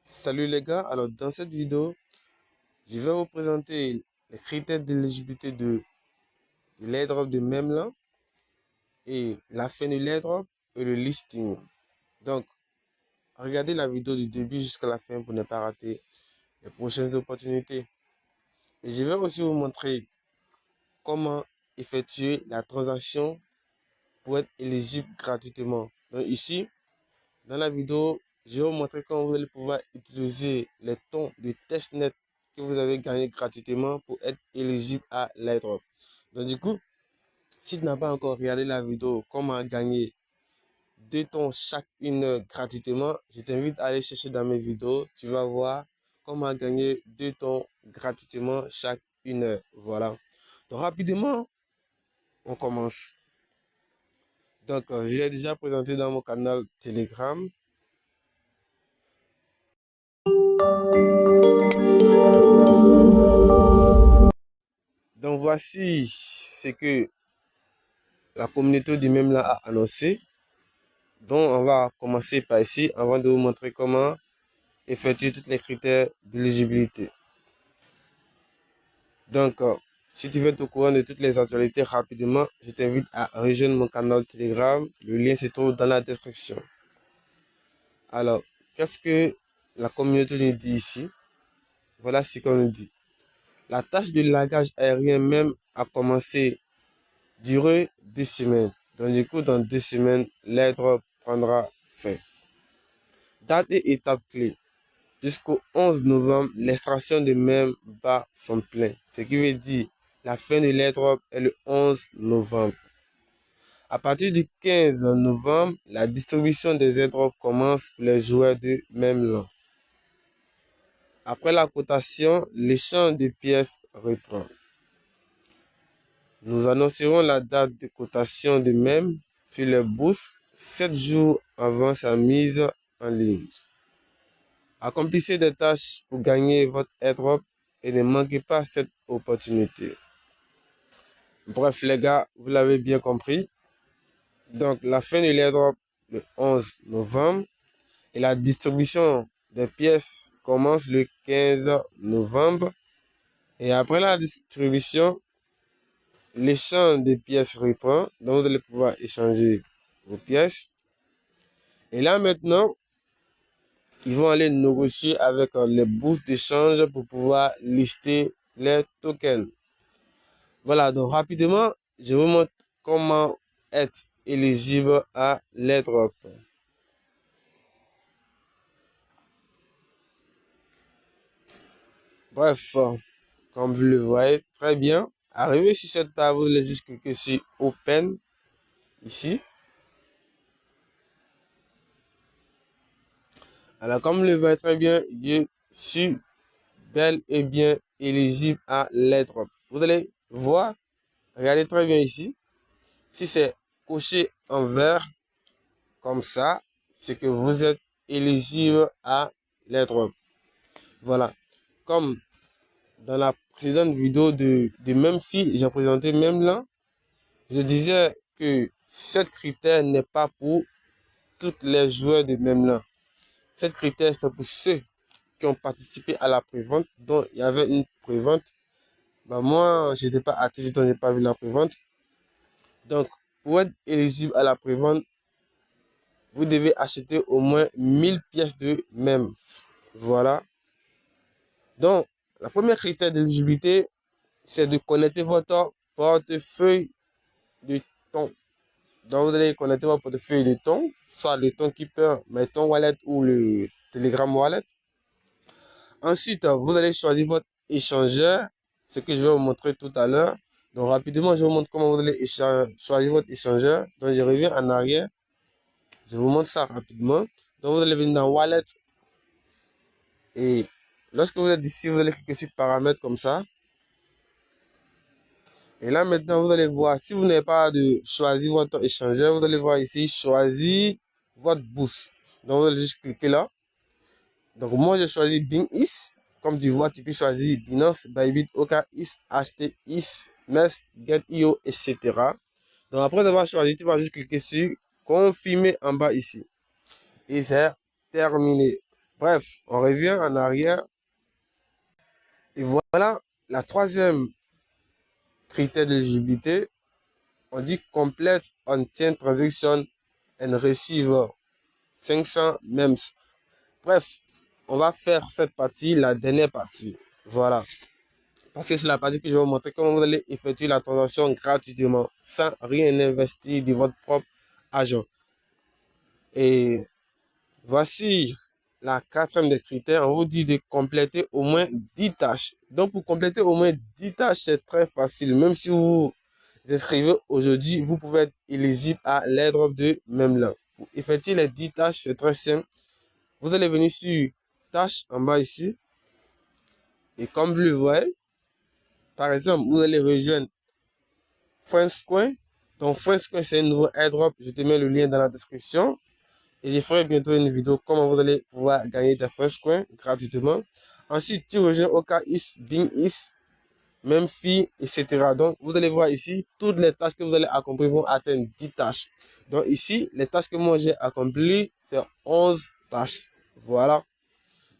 Salut les gars, alors dans cette vidéo, je vais vous présenter les critères d'éligibilité de l'airdrop de Memlan et la fin de l'airdrop et le listing. Donc, regardez la vidéo du début jusqu'à la fin pour ne pas rater les prochaines opportunités. Et je vais aussi vous montrer comment effectuer la transaction pour être éligible gratuitement. Donc ici, dans la vidéo, je vais vous montrer comment vous allez pouvoir utiliser les tons de testnet que vous avez gagné gratuitement pour être éligible à l'airdrop. Donc du coup, si tu n'as pas encore regardé la vidéo comment gagner 2 tons chaque une heure gratuitement, je t'invite à aller chercher dans mes vidéos. Tu vas voir comment gagner 2 tons gratuitement chaque une heure. Voilà. Donc rapidement, on commence. Donc je l'ai déjà présenté dans mon canal Telegram. Donc voici ce que la communauté du Memlan a annoncé. Donc on va commencer par ici avant de vous montrer comment effectuer tous les critères d'éligibilité. Donc si tu veux être au courant de toutes les actualités rapidement, je t'invite à rejoindre mon canal Telegram. Le lien se trouve dans la description. Alors, qu'est-ce que la communauté nous dit ici? Voilà ce qu'on nous dit. La tâche de lagage aérien même a commencé durant 2 semaines. Donc du coup, dans 2 semaines, l'airdrop prendra fin. Date et étape clé. Jusqu'au 11 novembre, l'extraction de MEM bat son plein. Ce qui veut dire la fin de l'airdrop est le 11 novembre. À partir du 15 novembre, la distribution des airdrops commence pour les joueurs de Memlan. Après la cotation, l'échange de pièces reprend. Nous annoncerons la date de cotation de MEM sur les bourses 7 jours avant sa mise en ligne. Accomplissez des tâches pour gagner votre airdrop et ne manquez pas cette opportunité. Bref les gars, vous l'avez bien compris. Donc la fin de l'airdrop le 11 novembre et la distribution des pièces commence le 15 novembre. Et après la distribution, l'échange des pièces reprend. Donc vous allez pouvoir échanger vos pièces. Et là maintenant, ils vont aller négocier avec les bourses d'échange pour pouvoir lister les tokens. Voilà, donc rapidement, je vous montre comment être éligible à l'airdrop. Bref, comme vous le voyez très bien, arrivé sur cette page, vous allez juste cliquer sur Open ici. Alors, comme vous le voyez très bien, je suis bel et bien éligible à l'airdrop. Vous allez voir, regardez très bien ici. Si c'est coché en vert, comme ça, c'est que vous êtes éligible à l'airdrop. Voilà. Comme dans la précédente vidéo de Memfis, j'ai présenté Memlan, je disais que ce critère n'est pas pour tous les joueurs de Memlan. Ce critère, c'est pour ceux qui ont participé à la prévente. Donc, il y avait une prévente. Bah, moi, je n'étais pas actif, donc je n'ai pas vu la prévente. Donc, pour être éligible à la prévente, vous devez acheter au moins 1000 pièces de MEM. Voilà. Donc, la première critère d'éligibilité, c'est de connecter votre portefeuille de ton. Donc, vous allez connecter votre portefeuille de ton, soit le ton Keeper, mais ton wallet ou le Telegram wallet. Ensuite, vous allez choisir votre échangeur, ce que je vais vous montrer tout à l'heure. Donc, rapidement, je vous montre comment vous allez choisir votre échangeur. Donc, je reviens en arrière. Je vous montre ça rapidement. Donc, vous allez venir dans Wallet. Et lorsque vous êtes ici, vous allez cliquer sur Paramètres comme ça. Et là, maintenant, vous allez voir, si vous n'avez pas de choisir votre échangeur, vous allez voir ici, choisir votre bourse. Donc, vous allez juste cliquer là. Donc, moi, j'ai choisi BingEase. Comme tu vois, tu peux choisir Binance, Bybit, OKX, HTX, Nest, Get.io, etc. Donc, après avoir choisi, tu vas juste cliquer sur Confirmer en bas ici. Et c'est terminé. Bref, on revient en arrière. Et voilà la troisième critère d'éligibilité. On dit complete on-chain transaction and receive 500 MEMS. Bref, on va faire cette partie, la dernière partie. Voilà. Parce que c'est la partie que je vais vous montrer comment vous allez effectuer la transaction gratuitement, sans rien investir de votre propre argent. Et voici la quatrième des critères. On vous dit de compléter au moins 10 tâches. Donc, pour compléter au moins 10 tâches, c'est très facile. Même si vous vous inscrivez aujourd'hui, vous pouvez être éligible à l'airdrop de Memlan. Pour effectuer les 10 tâches, c'est très simple. Vous allez venir sur tâches en bas ici. Et comme vous le voyez, par exemple, vous allez rejoindre Friendscoin. Donc, Friendscoin, c'est un nouveau airdrop. Je te mets le lien dans la description. Et je ferai bientôt une vidéo comment vous allez pouvoir gagner des Friendscoin gratuitement. Ensuite, tu rejoins OKIS, BingIS, Memfi, etc. Donc, vous allez voir ici, toutes les tâches que vous allez accomplir vont atteindre 10 tâches. Donc, ici, les tâches que moi j'ai accomplies, c'est 11 tâches. Voilà.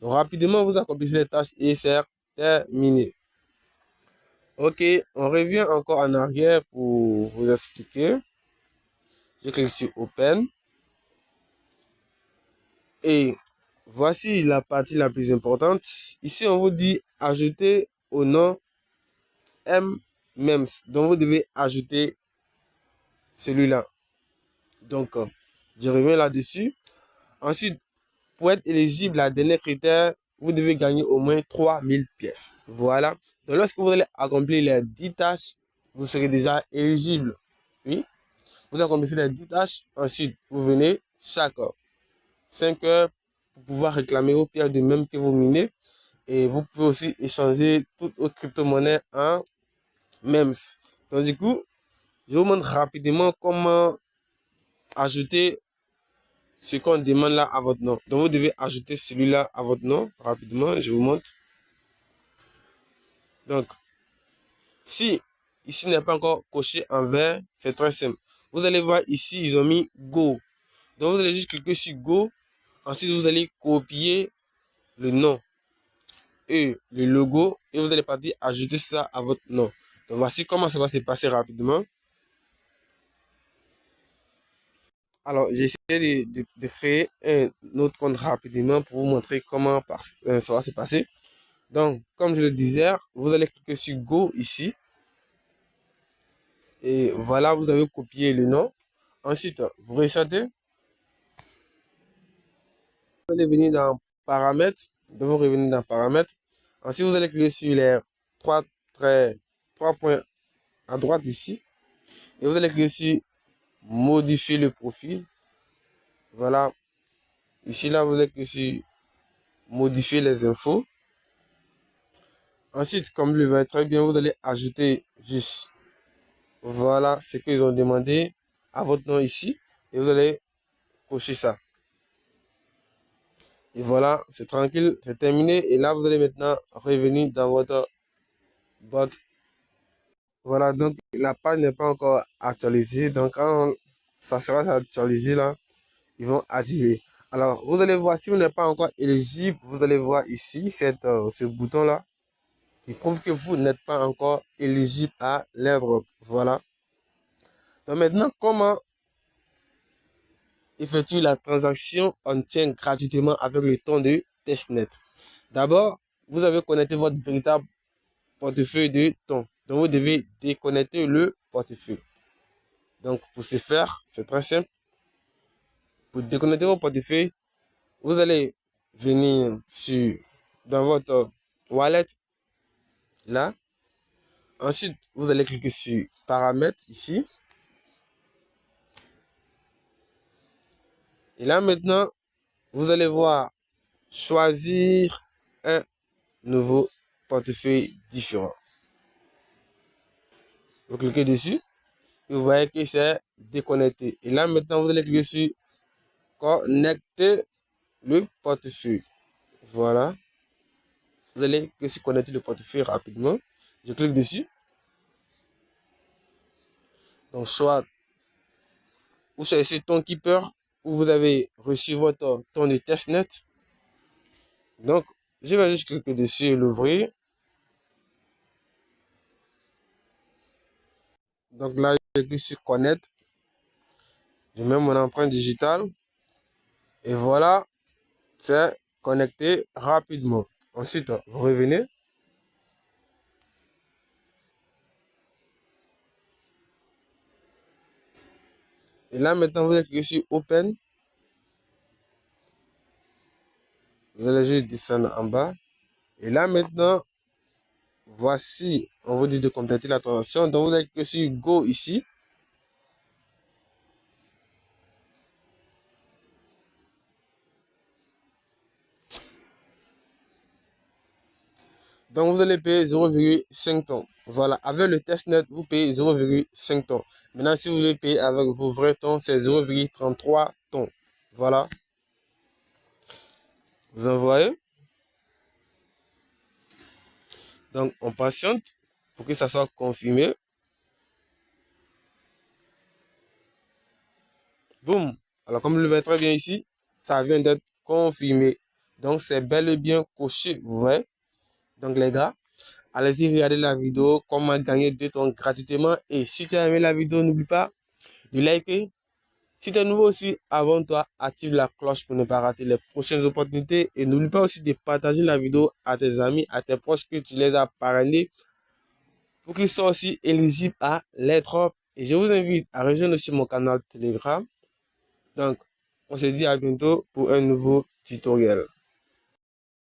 Donc, rapidement, vous accomplissez les tâches et c'est terminé. Ok, on revient encore en arrière pour vous expliquer. Je clique sur Open. Et voici la partie la plus importante. Ici, on vous dit ajouter au nom MEMS. Donc, vous devez ajouter celui-là. Donc, je reviens là-dessus. Ensuite, pour être éligible à dernier critère, vous devez gagner au moins 3000 pièces. Voilà. Donc, lorsque vous allez accomplir les 10 tâches, vous serez déjà éligible. Oui. Vous accomplissez les 10 tâches. Ensuite, vous venez chaque 5 heures pour pouvoir réclamer vos pièces de même que vous minez. Et vous pouvez aussi échanger toute autre crypto-monnaie en MEMS. Donc, du coup, je vous montre rapidement comment ajouter ce qu'on demande là à votre nom. Donc, vous devez ajouter celui-là à votre nom rapidement. Je vous montre. Donc, si ici n'est pas encore coché en vert, c'est très simple. Vous allez voir ici, ils ont mis Go. Donc, vous allez juste cliquer sur Go. Ensuite, vous allez copier le nom et le logo et vous allez partir ajouter ça à votre nom. Donc, voici comment ça va se passer rapidement. Alors, j'ai essayé de créer un autre compte rapidement pour vous montrer comment ça va se passer. Donc, comme je le disais, vous allez cliquer sur Go ici. Et voilà, vous avez copié le nom. Ensuite, vous recherchez. Vous allez venir dans Paramètres. Donc, vous revenez dans Paramètres. Ensuite, vous allez cliquer sur les trois points à droite ici. Et vous allez cliquer sur Modifier le profil. Voilà. Ici, là, vous allez cliquer sur Modifier les infos. Ensuite, comme vous le voyez très bien, vous allez ajouter juste, voilà, ce qu'ils ont demandé à votre nom ici. Et vous allez cocher ça. Et voilà, c'est tranquille, c'est terminé. Et là, vous allez maintenant revenir dans votre bot. Voilà, donc la page n'est pas encore actualisée. Donc, quand ça sera actualisé, là, ils vont activer. Alors, vous allez voir, si vous n'êtes pas encore éligible, vous allez voir ici, ce bouton-là, qui prouve que vous n'êtes pas encore éligible à l'airdrop. Voilà. Donc maintenant, comment effectuer la transaction on-chain gratuitement avec le ton de testnet? D'abord, vous avez connecté votre véritable portefeuille de ton. Donc, vous devez déconnecter le portefeuille. Donc, pour ce faire, c'est très simple. Pour déconnecter votre portefeuille, vous allez venir dans votre wallet, là. Ensuite, vous allez cliquer sur Paramètres, ici. Et là, maintenant, vous allez voir choisir un nouveau portefeuille différent. Vous cliquez dessus et vous voyez que c'est déconnecté. Et là, maintenant, vous allez cliquer sur connecter le portefeuille. Voilà. Vous allez cliquer sur connecter le portefeuille rapidement. Je clique dessus. Donc, soit vous cherchez ton keeper où vous avez reçu votre ton de testnet. Donc, je vais juste cliquer dessus et l'ouvrir. Donc là, je clique sur connaître. Je mets mon empreinte digitale. Et voilà, c'est connecté rapidement. Ensuite, vous revenez. Et là, maintenant, vous allez cliquer sur Open. Vous allez juste descendre en bas. Et là, maintenant, voici, on vous dit de compléter la transaction. Donc, vous allez cliquer sur Go ici. Donc, vous allez payer 0,5 tonnes. Voilà, avec le testnet, vous payez 0,5 tonnes. Maintenant, si vous voulez payer avec vos vrais tonnes, c'est 0,33 tonnes. Voilà. Vous envoyez. Donc, on patiente pour que ça soit confirmé. Boum. Alors, comme vous le voyez très bien ici, ça vient d'être confirmé. Donc, c'est bel et bien coché, vous voyez. Donc, les gars, allez-y regarder la vidéo, comment gagner 2 tonnes gratuitement. Et si tu as aimé la vidéo, n'oublie pas de liker. Si tu es nouveau aussi, abonne-toi, active la cloche pour ne pas rater les prochaines opportunités. Et n'oublie pas aussi de partager la vidéo à tes amis, à tes proches que tu les as parrainés pour qu'ils soient aussi éligibles à l'airdrop. Et je vous invite à rejoindre aussi mon canal Telegram. Donc, on se dit à bientôt pour un nouveau tutoriel.